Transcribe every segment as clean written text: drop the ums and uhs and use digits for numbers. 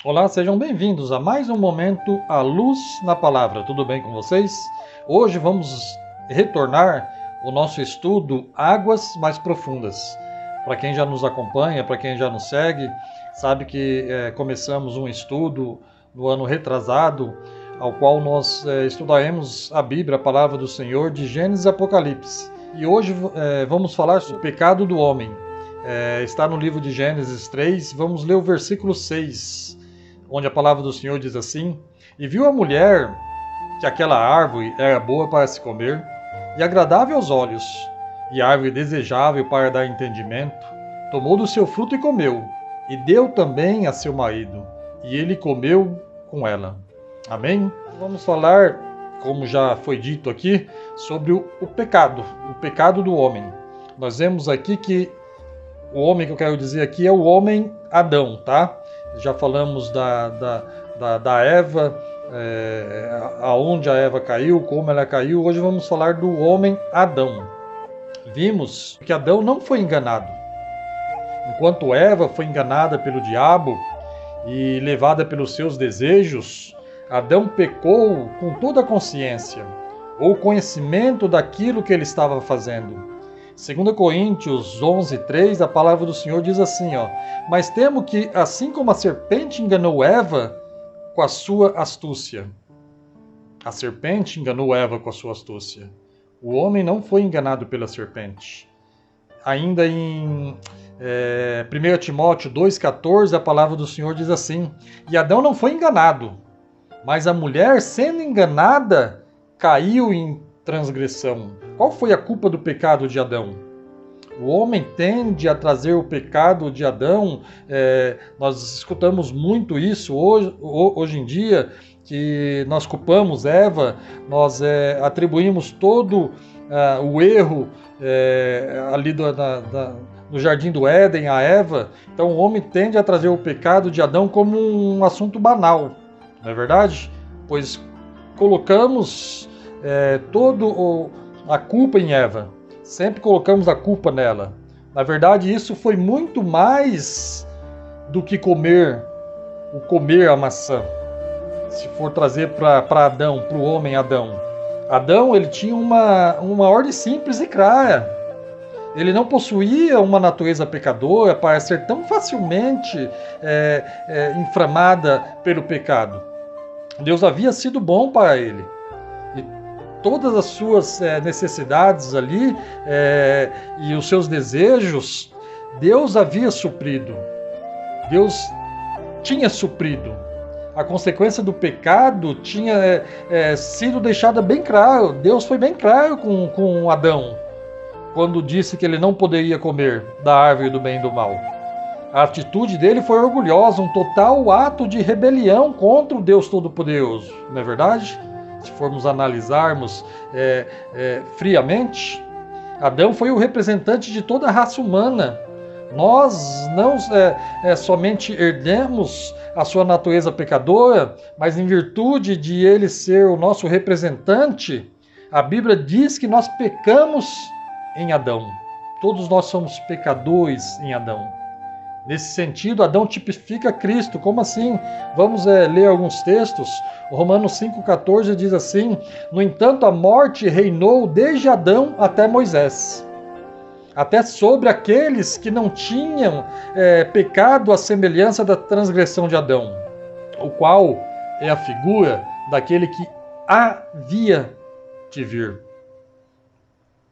Olá, sejam bem-vindos a mais um momento à luz na palavra. Tudo bem com vocês? Hoje vamos retornar o nosso estudo Águas Mais Profundas. Para quem já nos acompanha, para quem já nos segue, sabe que começamos um estudo no ano retrasado, ao qual nós estudaremos a Bíblia, a palavra do Senhor, de Gênesis e Apocalipse. E hoje vamos falar sobre o pecado do homem. Está no livro de Gênesis 3, vamos ler o versículo 6, onde a palavra do Senhor diz assim: E viu a mulher que aquela árvore era boa para se comer, e agradável aos olhos, e árvore desejável para dar entendimento. Tomou do seu fruto e comeu, e deu também a seu marido, e ele comeu com ela. Amém? Vamos falar, como já foi dito aqui, sobre o pecado do homem. Nós vemos aqui que o homem que eu quero dizer aqui é o homem Adão, tá? Já falamos da Eva, aonde a Eva caiu, como ela caiu. Hoje vamos falar do homem Adão. Vimos que Adão não foi enganado. Enquanto Eva foi enganada pelo diabo e levada pelos seus desejos, Adão pecou com toda a consciência, ou conhecimento daquilo que ele estava fazendo. 2 Coríntios 11:3, a palavra do Senhor diz assim, Mas temo que, assim como a serpente enganou Eva com a sua astúcia. A serpente enganou Eva com a sua astúcia. O homem não foi enganado pela serpente. Ainda em 1 Timóteo 2,14, a palavra do Senhor diz assim: E Adão não foi enganado, mas a mulher, sendo enganada, caiu em transgressão. Qual foi a culpa do pecado de Adão? O homem tende a trazer o pecado de Adão. Nós escutamos muito isso hoje em dia, que nós culpamos Eva, nós atribuímos todo o erro ali no Jardim do Éden a Eva. Então o homem tende a trazer o pecado de Adão como um assunto banal, não é verdade? Pois colocamos a culpa em Eva. Sempre colocamos a culpa nela. Na verdade, isso foi muito mais do que comer a maçã. Se for trazer para Adão, para o homem Adão. Adão, ele tinha uma ordem simples e clara. Ele não possuía uma natureza pecadora para ser tão facilmente inflamada pelo pecado. Deus havia sido bom para ele. Todas as suas necessidades ali e os seus desejos, Deus havia suprido. Deus tinha suprido. A consequência do pecado tinha sido deixada bem claro. Deus foi bem claro com Adão, quando disse que ele não poderia comer da árvore do bem e do mal. A atitude dele foi orgulhosa, um total ato de rebelião contra o Deus Todo-Poderoso. Não é verdade? Se formos analisarmos friamente, Adão foi o representante de toda a raça humana. Nós não somente herdemos a sua natureza pecadora, mas em virtude de ele ser o nosso representante, a Bíblia diz que nós pecamos em Adão. Todos nós somos pecadores em Adão. Nesse sentido, Adão tipifica Cristo. Como assim? Vamos ler alguns textos. O Romanos 5,14 diz assim: No entanto, a morte reinou desde Adão até Moisés, até sobre aqueles que não tinham pecado à semelhança da transgressão de Adão, o qual é a figura daquele que havia de vir.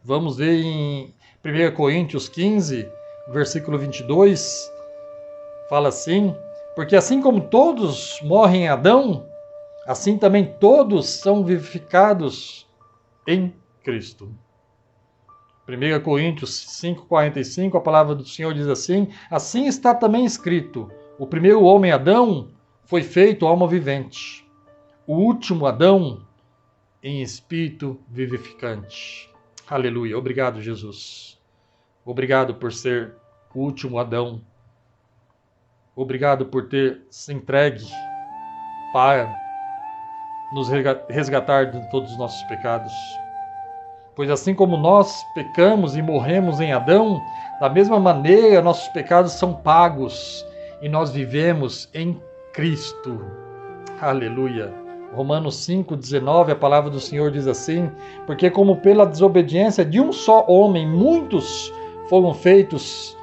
Vamos ver em 1 Coríntios 15, versículo 22, fala assim: Porque assim como todos morrem em Adão, assim também todos são vivificados em Cristo. 1 Coríntios 5,45, a palavra do Senhor diz assim: Assim está também escrito: O primeiro homem Adão foi feito alma vivente, o último Adão em espírito vivificante. Aleluia. Obrigado, Jesus. Obrigado por ser o último Adão. Obrigado por ter se entregue para nos resgatar de todos os nossos pecados. Pois assim como nós pecamos e morremos em Adão, da mesma maneira nossos pecados são pagos e nós vivemos em Cristo. Aleluia. Romanos 5,19, a palavra do Senhor diz assim: porque como pela desobediência de um só homem muitos foram feitos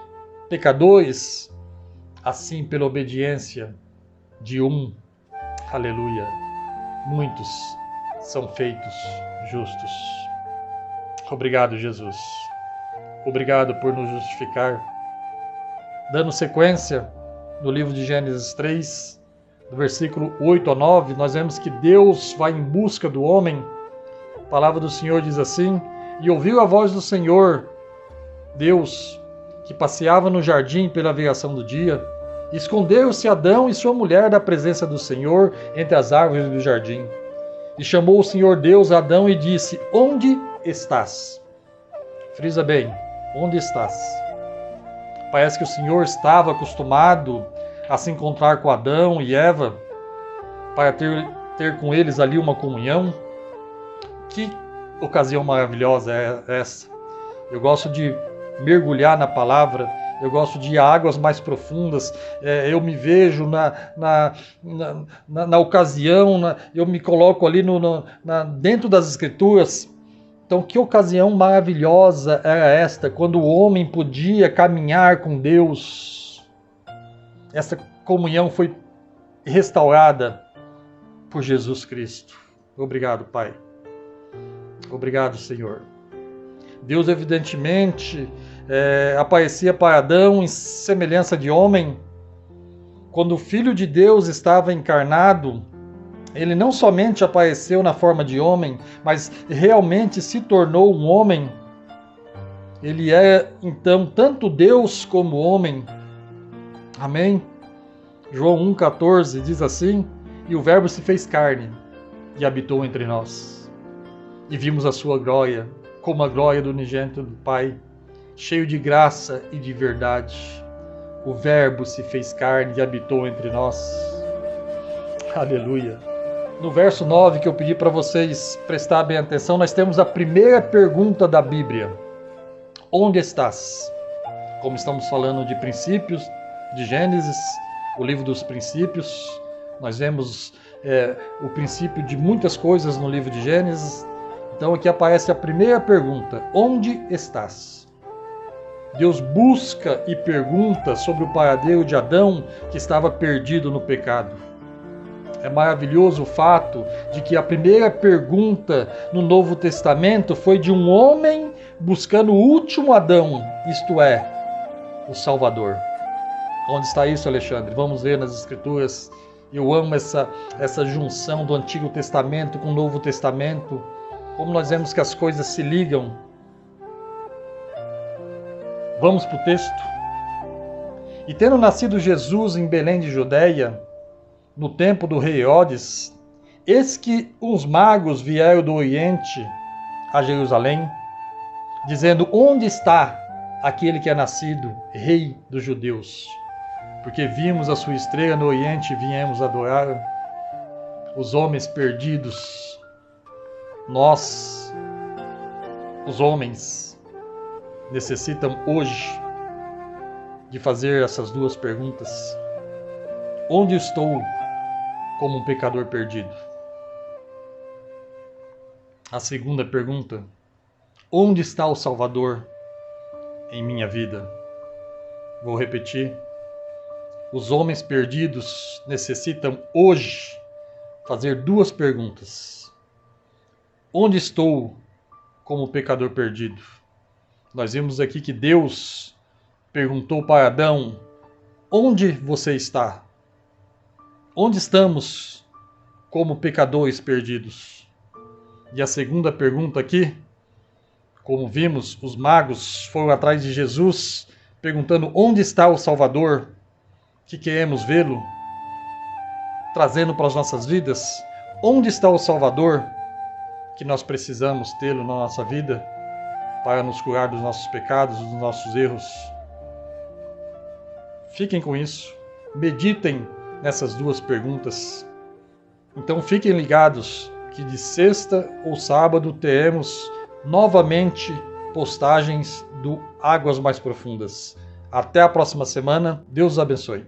pecadores, assim pela obediência de um, aleluia, muitos são feitos justos. Obrigado, Jesus. Obrigado por nos justificar. Dando sequência no livro de Gênesis 3, do versículo 8 a 9, nós vemos que Deus vai em busca do homem. A palavra do Senhor diz assim: e ouviu a voz do Senhor, Deus, que passeava no jardim pela viração do dia. Escondeu-se Adão e sua mulher da presença do Senhor entre as árvores do jardim. E chamou o Senhor Deus a Adão e disse: onde estás? Frisa bem, onde estás? Parece que o Senhor estava acostumado a se encontrar com Adão e Eva para ter com eles ali uma comunhão. Que ocasião maravilhosa é essa? Eu gosto de mergulhar na palavra, eu gosto de ir a águas mais profundas, eu me vejo na ocasião, eu me coloco ali dentro das Escrituras. Então, que ocasião maravilhosa era esta, quando o homem podia caminhar com Deus. Essa comunhão foi restaurada por Jesus Cristo. Obrigado, Pai. Obrigado, Senhor. Deus, evidentemente, aparecia para Adão em semelhança de homem. Quando o Filho de Deus estava encarnado, ele não somente apareceu na forma de homem, mas realmente se tornou um homem. Ele é, então, tanto Deus como homem. Amém? João 1,14 diz assim: e o Verbo se fez carne e habitou entre nós. E vimos a sua glória, como a glória do unigênito do Pai, cheio de graça e de verdade. O Verbo se fez carne e habitou entre nós. Aleluia. No verso 9, que eu pedi para vocês prestar bem atenção, nós temos a primeira pergunta da Bíblia: onde estás? Como estamos falando de princípios, de Gênesis, o livro dos princípios, nós vemos o princípio de muitas coisas no livro de Gênesis. Então aqui aparece a primeira pergunta: onde estás? Deus busca e pergunta sobre o paradeiro de Adão, que estava perdido no pecado. É maravilhoso o fato de que a primeira pergunta no Novo Testamento foi de um homem buscando o último Adão, isto é, o Salvador. Onde está isso, Alexandre? Vamos ver nas Escrituras. Eu amo essa junção do Antigo Testamento com o Novo Testamento. Como nós vemos que as coisas se ligam. Vamos para o texto. E tendo nascido Jesus em Belém de Judeia, no tempo do rei Herodes, eis que uns magos vieram do Oriente a Jerusalém, dizendo: onde está aquele que é nascido, rei dos judeus? Porque vimos a sua estrela no Oriente e viemos adorar. Os homens perdidos, nós, os homens, necessitam hoje de fazer essas duas perguntas. Onde estou como um pecador perdido? A segunda pergunta: onde está o Salvador em minha vida? Vou repetir. Os homens perdidos necessitam hoje fazer duas perguntas. Onde estou como pecador perdido? Nós vimos aqui que Deus perguntou para Adão: onde você está? Onde estamos como pecadores perdidos? E a segunda pergunta aqui, como vimos, os magos foram atrás de Jesus, perguntando onde está o Salvador, que queremos vê-lo, trazendo para as nossas vidas. Onde está o Salvador, que nós precisamos tê-lo na nossa vida, para nos curar dos nossos pecados, dos nossos erros? Fiquem com isso, meditem nessas duas perguntas. Então fiquem ligados que de sexta ou sábado teremos novamente postagens do Águas Mais Profundas. Até a próxima semana. Deus os abençoe.